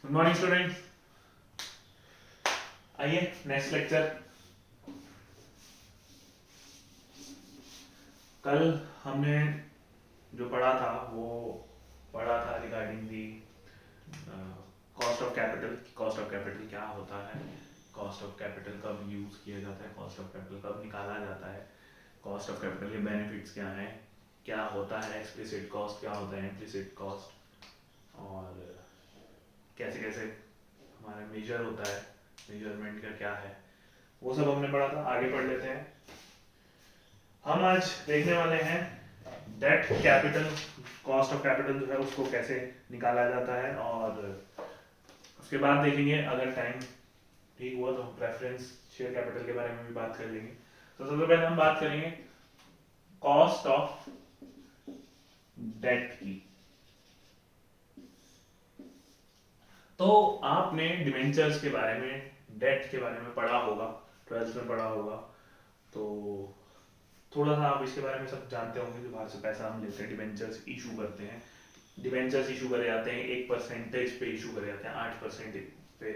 Good morning students. आइए next lecture. कल हमने जो पढ़ा था वो पढ़ा था regarding the cost of capital. Cost of capital क्या होता है, कॉस्ट ऑफ कैपिटल कब यूज किया जाता है, कॉस्ट ऑफ कैपिटल कब निकाला जाता है, कॉस्ट ऑफ कैपिटल के बेनिफिट्स क्या हैं, क्या होता है एक्सप्लिसिट कॉस्ट, क्या होता है इम्प्लिसिट कॉस्ट, और कैसे कैसे हमारा मेजर होता है, मेजरमेंट का क्या है, वो सब हमने पढ़ा था। आगे पढ़ लेते हैं। हम आज देखने वाले हैं debt capital, cost of capital जो है उसको कैसे निकाला जाता है, और उसके बाद देखेंगे अगर टाइम ठीक हुआ तो हम प्रेफरेंस शेयर कैपिटल के बारे में भी बात कर लेंगे। तो सबसे पहले हम बात करेंगे कॉस्ट ऑफ डेट की। तो आपने डिवेंचर्स के बारे में, डेट के बारे में पढ़ा होगा, 12th में पढ़ा होगा, तो थोड़ा सा आप इसके बारे में सब जानते होंगे। जो बाहर से पैसा हम लेते हैं, डिवेंचर्स इशू करते हैं, डिवेंचर्स इशू करे जाते हैं, एक परसेंटेज पे इशू करे जाते हैं, 8% पे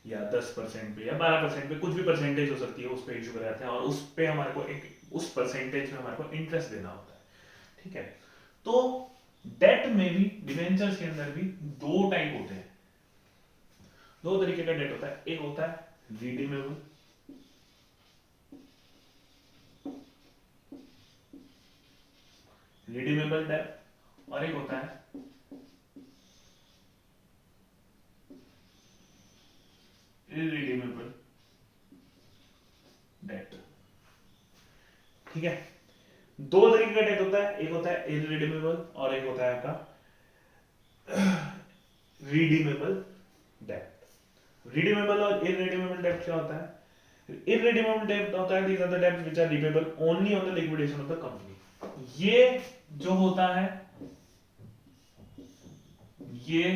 या 10% पे या 12% पे, कुछ भी परसेंटेज हो सकती है, उस पे इशू करे जाते हैं, और उस पे हमारे को एक, उस परसेंटेज में हमारे को इंटरेस्ट देना होता है। ठीक है, तो डेट में भी, डिवेंचर्स के अंदर भी दो टाइप होते हैं, दो तरीके का डेट होता है। एक होता है रिडीमेबल, रिडीमेबल डेट, और एक होता है इररिडीमेबल डेट। ठीक है, दो तरीके का डेट होता है, एक होता है इररिडीमेबल और एक होता है आपका रिडीमेबल डेट। रिडीमेबल और इररिडीमेबल डेट क्या होता है? इररिडीमेबल डेट होता है, these are the debts which are repayable only on the liquidation of the company. ये जो होता है, ये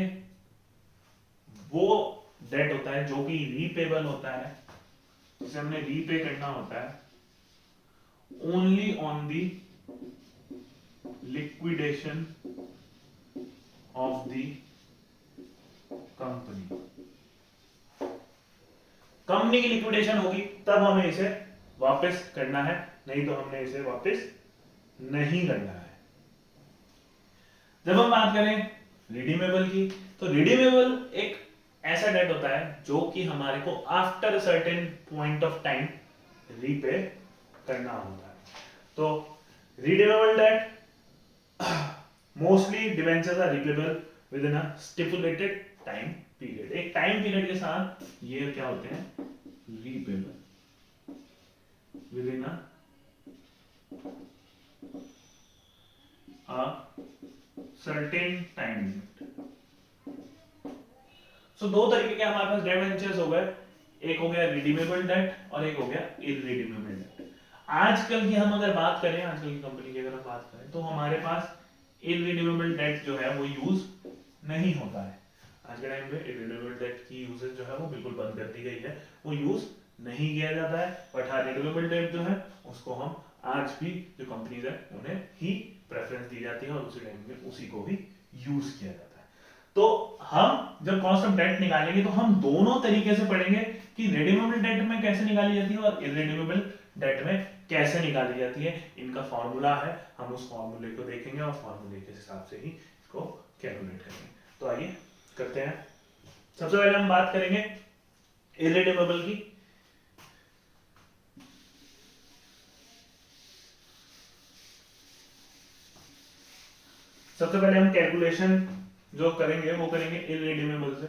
वो डेट होता है जो कि रीपेबल होता है, जिसे हमने रीपे करना होता है only on the liquidation of the company. Company की लिक्विडेशन होगी तब हमें इसे वापस करना है, नहीं तो हमने इसे वापस नहीं करना है। जब हम बात करें रिडीमेबल की, तो रिडीमेबल एक ऐसा डेट होता है जो कि हमारे को after certain point of time repay करना होता है। तो redeemable debt mostly debentures are repayable within a stipulated time period. एक टाइम पीरियड के साथ ये क्या होते हैं, repayable within a certain time limit. So दो तरीके के हमारे पास डिवेंचर्स हो गए, एक हो गया रिडीमेबल डेट और एक हो गया इररिडीमेबल डेट। आजकल की हम अगर बात करें, आजकल की कंपनी की अगर हम बात करें, तो हमारे पास इररिडीमेबल डेट जो है वो यूज नहीं होता है। आज के टाइम पे इररिडीमेबल डेट की यूजेज जो है वो बिल्कुल बंद कर दी गई है, वो यूज नहीं किया जाता है। बट हाँ, रिडीमेबल डेट जो है उसको हम आज भी जो कंपनीज है उन्हें ही प्रेफरेंस दी जाती है और उसी टाइम में उसी को भी यूज किया जाता है। तो हम जब कॉस्ट ऑफ डेट निकालेंगे तो हम दोनों तरीके से पढ़ेंगे कि रिडीमेबल डेट में कैसे निकाली जाती है और इररिडीमेबल डेट में कैसे निकाली जाती है। इनका फॉर्मूला है, हम उस फॉर्मूले को देखेंगे और फॉर्मूले के हिसाब से ही इसको कैलकुलेट करेंगे। तो आइए करते हैं। सबसे पहले हम बात करेंगे इररिडीमेबल की। सबसे पहले हम कैलकुलेशन जो करेंगे वो करेंगे इररिडीमेबल से।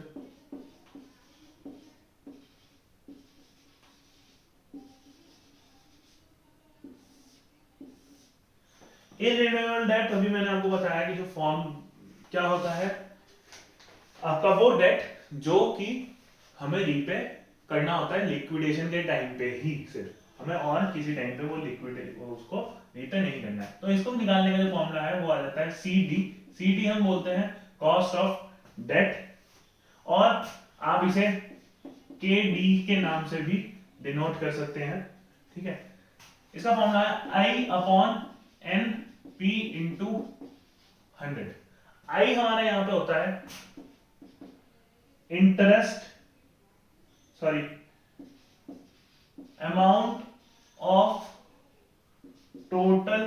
इररिडीमेबल डेट अभी मैंने आपको बताया कि जो फॉर्म क्या होता है, आपका वो डेट जो कि हमें रीपे करना होता है लिक्विडेशन के टाइम पे ही, सिर्फ हमें और किसी टाइम पे वो लिक्विडेट उसको रीपे नहीं करना है। तो इसको निकालने का जो फॉर्मूला है वो आ जाता है सी डी। सी डी हम बोलते हैं कॉस्ट ऑफ डेट, और आप इसे के डी के नाम से भी डिनोट कर सकते हैं। ठीक है, इसका फॉर्मूला है I upon N P into 100। I हमारा यहां पे होता है interest, sorry, amount of total,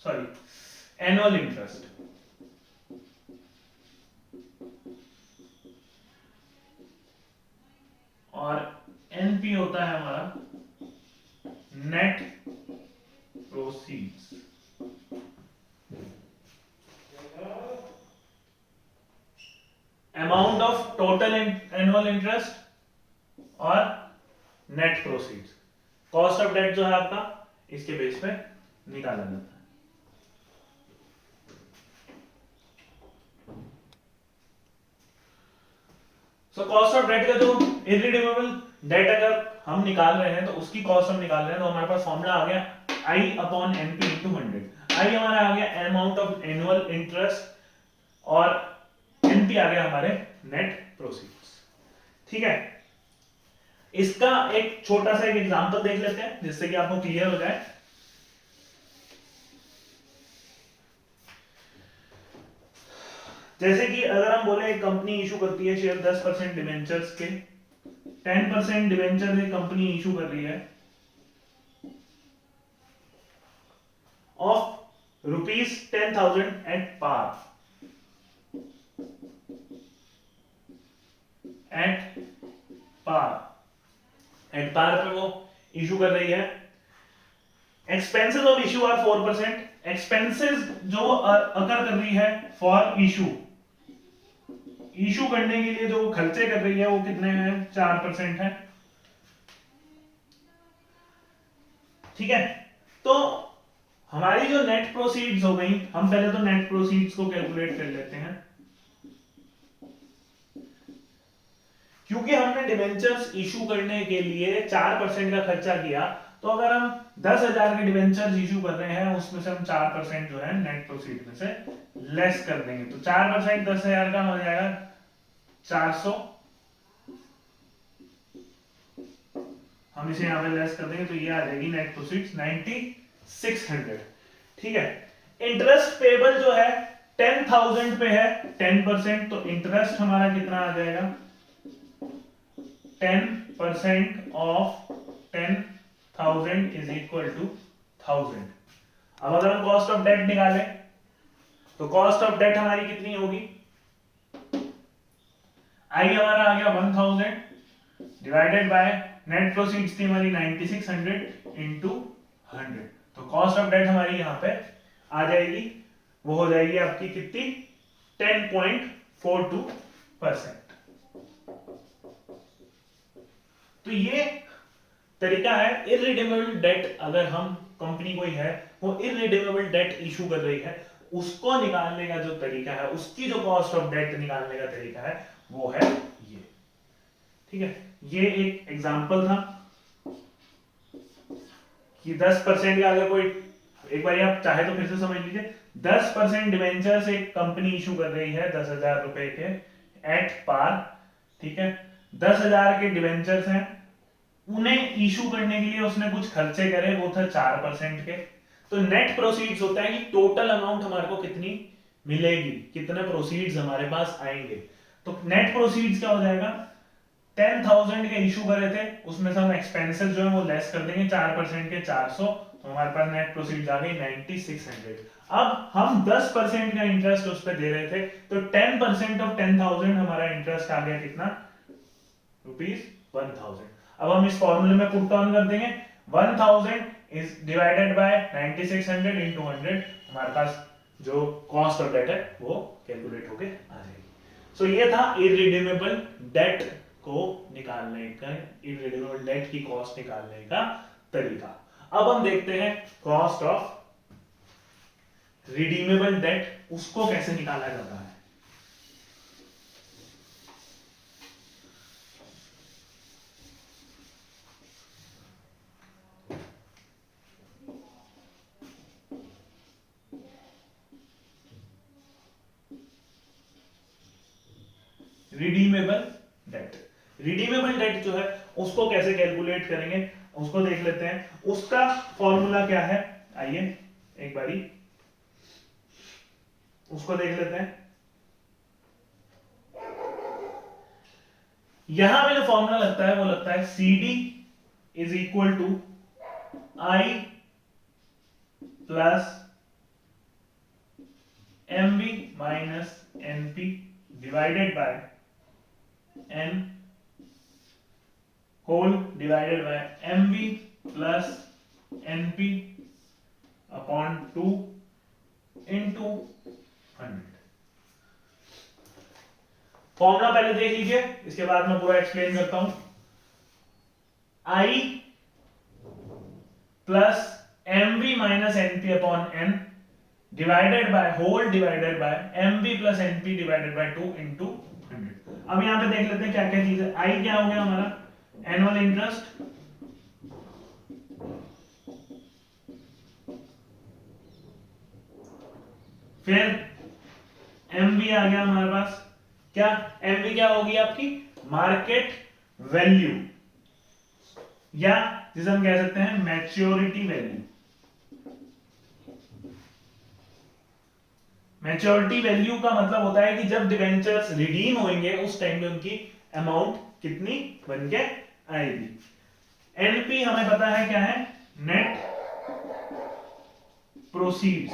sorry, annual interest, और एनपी होता है हमारा net proceeds. Amount of total annual interest और net proceeds, cost of debt जो है आपका इसके बेस पे निकाला जाता है। सो कॉस्ट ऑफ डेट का जो इररिडीमेबल डेट अगर हम निकाल रहे हैं तो उसकी कॉस्ट हम निकाल रहे हैं, तो हमारे पास फॉर्मूला आ गया आई अपॉन एनपी इंटू 100। आई हमारा आ गया अमाउंट ऑफ एनुअल इंटरेस्ट और एनपी आ गया हमारे नेट प्रोसीड्स। ठीक है, इसका एक छोटा सा एक एग्जांपल देख लेते हैं जिससे कि आपको क्लियर हो जाए। जैसे कि अगर हम बोले एक कंपनी इशू करती है शेयर 10% डिवेंचर्स के, 10% डिवेंचर एक कंपनी इशू कर रही है of ₹10,000 at par, at at par पे वो इशू कर रही है। Expenses of issue are 4%, expenses जो अकर कर रही है फॉर इशू करने के लिए जो खर्चे कर रही है वो कितने हैं, 4% है। ठीक है, तो हमारी जो नेट प्रोसीड्स हो गई, हम पहले तो नेट प्रोसीड्स को कैलकुलेट कर लेते हैं। क्योंकि हमने डिवेंचर्स इशू करने के लिए 4% का खर्चा किया, तो अगर हम 10,000 के डिवेंचर्स इशू कर रहे हैं उसमें से हम 4% जो है नेट प्रोसीड में से लेस कर देंगे, तो 4% 10,000 का हो जाएगा 400, हम इसे यहां पे लेस कर देंगे तो ये आ जाएगी नेट प्रोसीड्स 9600। ठीक है, इंटरेस्ट पेबल जो है 10,000 पे है 10%, तो इंटरेस्ट हमारा कितना आ जाएगा, 10% ऑफ 10,000 इज इक्वल टू 1000। अब अगर हम कॉस्ट ऑफ डेट निकालें तो कॉस्ट ऑफ डेट हमारी कितनी होगी, आई हमारा आ गया 1000 डिवाइडेड बाय नेट प्रोसीड्स थी हमारी 9600 इंटू 100, तो कॉस्ट ऑफ डेट हमारी यहां पे आ जाएगी, वो हो जाएगी आपकी कितनी, 10.42%। तो ये तरीका है इररिडीमेबल डेट, अगर हम कंपनी कोई है वो इररिडीमेबल डेट इशू कर रही है, उसको निकालने का जो तरीका है, उसकी जो कॉस्ट ऑफ डेट निकालने का तरीका है वो है ये। ठीक है, ये एक एग्जांपल था कि 10% का अगर कोई, एक बार आप चाहे तो फिर से समझ लीजिए, 10% डिवेंचर्स एक कंपनी इशू कर रही है 10,000 रुपए के एट पार। ठीक है, 10,000 के डिवेंचर्स हैं, उन्हें इशू करने के लिए उसने कुछ खर्चे करे, वो था 4% के, तो नेट प्रोसीड्स होता है कि टोटल अमाउंट हमारे को कितनी मिलेगी, कितने प्रोसीड्स हमारे पास आएंगे। तो नेट प्रोसीड्स क्या हो जाएगा, 10,000 के इशू करे थे, उसमें से हम एक्सपेंसेस जो है वो लेस कर देंगे 4% के 400, तो हमारे पास नेट प्रोसीड्स आ गई 9600। अब हम 10% का इंटरेस्ट उस पर दे रहे थे, तो 10% ऑफ 10,000 हमारा इंटरेस्ट आ गया कितना, ₹1000। अब हम इस फॉर्मूले में पुट ऑन कर देंगे, 1000 इज डिवाइडेड बाय 9600 इंटू 100, हमारे पास जो कॉस्ट ऑफ डेट है वो कैलकुलेट होके आ जाएगी। सो ये था इररिडीमेबल डेट को निकालने का, इररिडीमेबल डेट की कॉस्ट निकालने का तरीका। अब हम देखते हैं कॉस्ट ऑफ रिडीमेबल डेट, उसको कैसे निकाला जाता है। रिडीमेबल डेट, रिडीमेबल डेट जो है उसको कैसे कैलकुलेट करेंगे उसको देख लेते हैं। उसका फॉर्मूला क्या है, आइए एक बारी उसको देख लेते हैं। यहां पे जो फॉर्मूला लगता है वो लगता है CD is equal to I plus MV minus NP divided by N whole divided by MV plus NP upon 2 into 100। Formula पहले देख लीजिए, इसके बाद मैं पूरा एक्सप्लेन करता हूं। I plus MV minus NP upon N divided by whole divided by MV plus NP divided by 2 into 100। अब यहां पे देख लेते हैं क्या क्या चीज है। I क्या हो गया हमारा, एनुअल इंटरेस्ट, फिर MV आ गया हमारे पास, क्या MV क्या होगी आपकी, मार्केट वैल्यू, या जिसे हम कह सकते हैं मैच्योरिटी वैल्यू। मैच्योरिटी वैल्यू का मतलब होता है कि जब डिवेंचर्स रिडीम होंगे उस टाइम में उनकी अमाउंट कितनी बन के आएगी। एनपी हमें पता है क्या है, नेट प्रोसीड्स,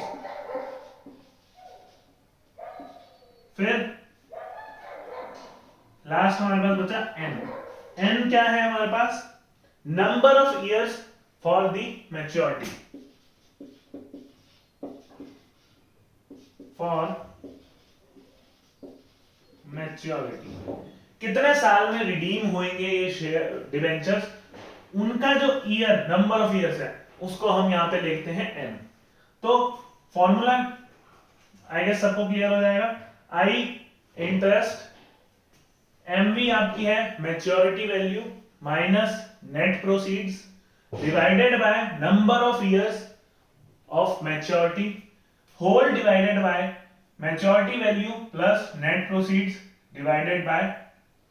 फिर लास्ट हमारे पास बचा एन। एन क्या है हमारे पास, number of years for the maturity, for maturity, कितने साल में रिडीम होंगे ये शेयर डिवेंचर्स, उनका जो ईयर, नंबर ऑफ इयर्स है उसको हम यहां पे लिखते हैं एन। तो फॉर्मूला आई गेस सबको क्लियर हो जाएगा। आई इंटरेस्ट, एमवी आपकी है maturity value minus net proceeds divided by number of years of maturity whole divided by maturity value plus net proceeds divided by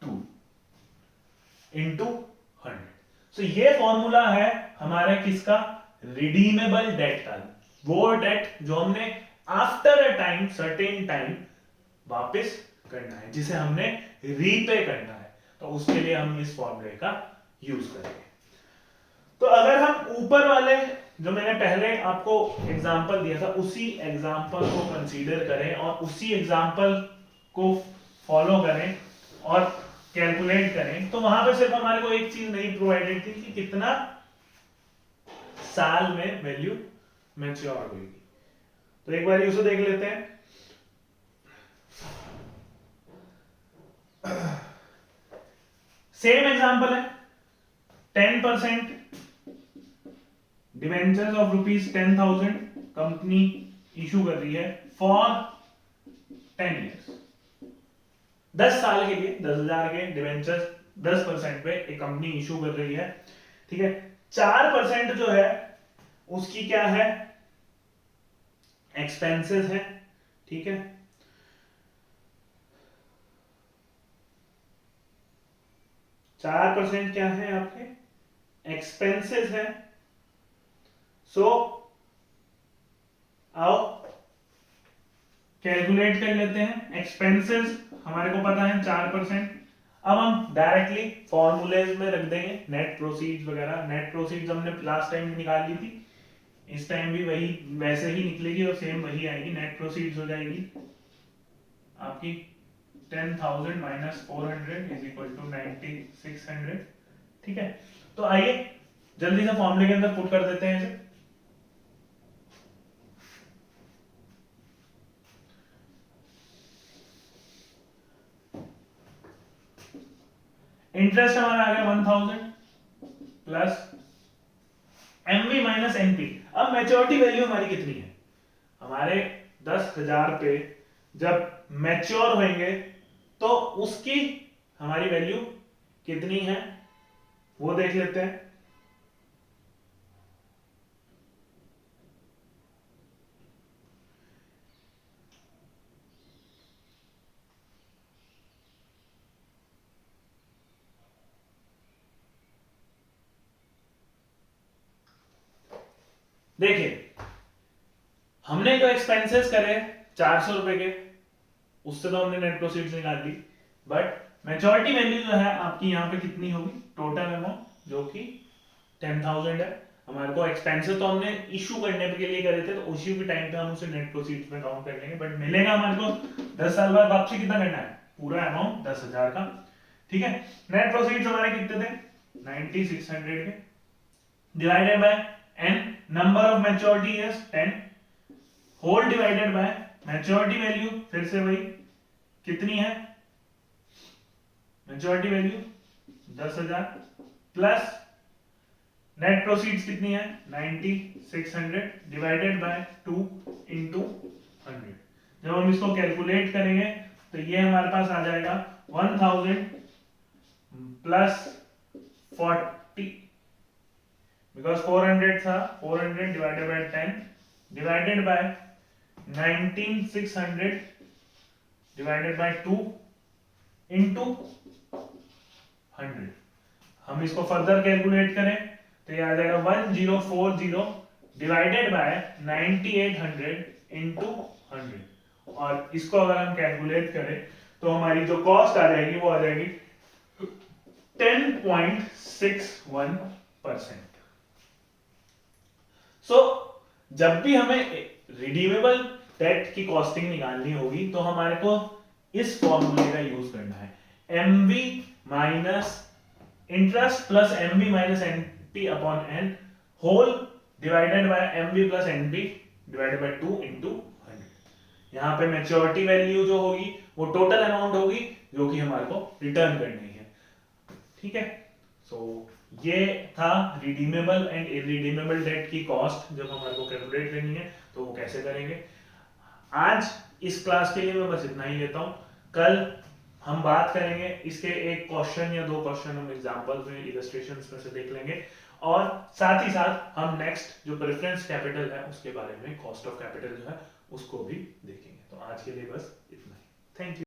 2 into 100। So ये formula है हमारे किसका, redeemable date का। वो डेट जो हमने after a time, certain time वापस करना है, जिसे हमने रीपे करना है, तो उसके लिए हम इस फॉर्मूले का यूज करेंगे। तो अगर हम ऊपर वाले जो मैंने पहले आपको एग्जांपल दिया था उसी एग्जांपल को कंसीडर करें और उसी एग्जांपल को फॉलो करें और कैलकुलेट करें, तो वहां पे सिर्फ हमारे को एक चीज नहीं प्रोवाइडेड थी कि कितना साल में वैल्यू मैच्योर होगी। तो एक बार उसे देख लेते हैं। सेम एग्जांपल है, 10% डिवेंचर्स ऑफ ₹10,000 कंपनी इशू कर रही है फॉर 10 ईयर्स, 10 साल के लिए 10,000 के डिवेंचर्स 10% पे एक कंपनी इशू कर रही है, ठीक है। 4% जो है उसकी क्या है, एक्सपेंसेस है, ठीक है। चार परसेंट क्या है आपके, एक्सपेंसेस है। सो आओ कैलकुलेट कर लेते हैं। एक्सपेंसेस हमारे को पता है 4%। अब हम डायरेक्टली फॉर्मूलेज में रख देंगे नेट प्रोसीड्स वगैरह। नेट प्रोसीड्स हमने लास्ट टाइम निकाल ली थी, इस टाइम भी वही वैसे ही निकलेगी और सेम वही आएगी। नेट प्रोसीड्स हो जाएगी आपकी 10,000 माइनस 400 इज इक्वल टू 9600, ठीक है। तो आइए जल्दी से फॉर्मूले के अंदर पुट कर देते हैं इसे। इंटरेस्ट हमारा आ गया 1000 प्लस एमवी माइनस एनपी। अब मैच्योरिटी वैल्यू हमारी कितनी है, हमारे 10,000 पे जब मैच्योर होंगे तो उसकी हमारी वैल्यू कितनी है वो देख लेते हैं। देखिए हमने जो एक्सपेंसेस करे 400 रुपए के, उससे तो हमने नेट प्रोसीड्स निकाल ली, बट मैच्योरिटी वैल्यू जो है आपकी यहाँ पे कितनी होगी, टोटल अमाउंट जो कि 10,000 है। हमारे को एक्सपेंसेस तो हमने इशू करने के लिए करे थे, तो इशू के टाइम पे हम उसे नेट प्रोसीड्स में काउंट कर लेंगे, बट मिलेगा हमारे को 10 साल बाद वापसी कितना करना है, पूरा अमाउंट 10,000 का। ठीक है, नेट प्रोसीड्स हमारे कितने थे 9600 के, divided by N, number of maturity is 10, whole divided by maturity value, फिर से वही कितनी है, maturity value 10,000 plus net proceeds कितनी है 9600 डिवाइडेड बाय 2 इंटू 100। जब हम इसको कैलकुलेट करेंगे तो ये हमारे पास आ जाएगा 1000 प्लस 40, बिकॉज 400 था, 400 divided by 10 divided by 19600 divided by 2 into 100। हम इसको फर्दर कैलकुलेट करें तो ये आ जाएगा 1040 डिवाइडेड बाय 9800 इंटू 100, और इसको अगर हम कैलकुलेट करें तो हमारी जो कॉस्ट आ जाएगी वो आ जाएगी 10.61%। सो जब भी हमें रिडीमेबल डेट की कॉस्टिंग निकालनी होगी तो हमारे को इस फॉर्मूले का यूज करना है, MV minus interest plus MV minus NP upon N whole divided by MV plus NP divided by 2 into 100। यहाँ पे मैच्योरिटी वैल्यू जो होगी वो टोटल अमाउंट होगी जो कि हमारे को रिटर्न करनी है। ठीक है, सो ये था रिडीमेबल एंड इरिडीमेबल डेट की कॉस्ट जब हमारे को कैलकुलेट करनी है तो वो कैसे करेंगे। आज इस क्लास के लिए मैं बस इतना ही लेता हूँ, कल हम बात करेंगे इसके एक क्वेश्चन या 2 क्वेश्चन हम एग्जांपल्स में इलस्ट्रेशंस में से देख लेंगे, और साथ ही साथ हम नेक्स्ट जो प्रेफरेंस कैपिटल है उसके बारे में, कॉस्ट ऑफ कैपिटल जो है उसको भी देखेंगे। तो आज के लिए बस इतना ही, थैंक यू।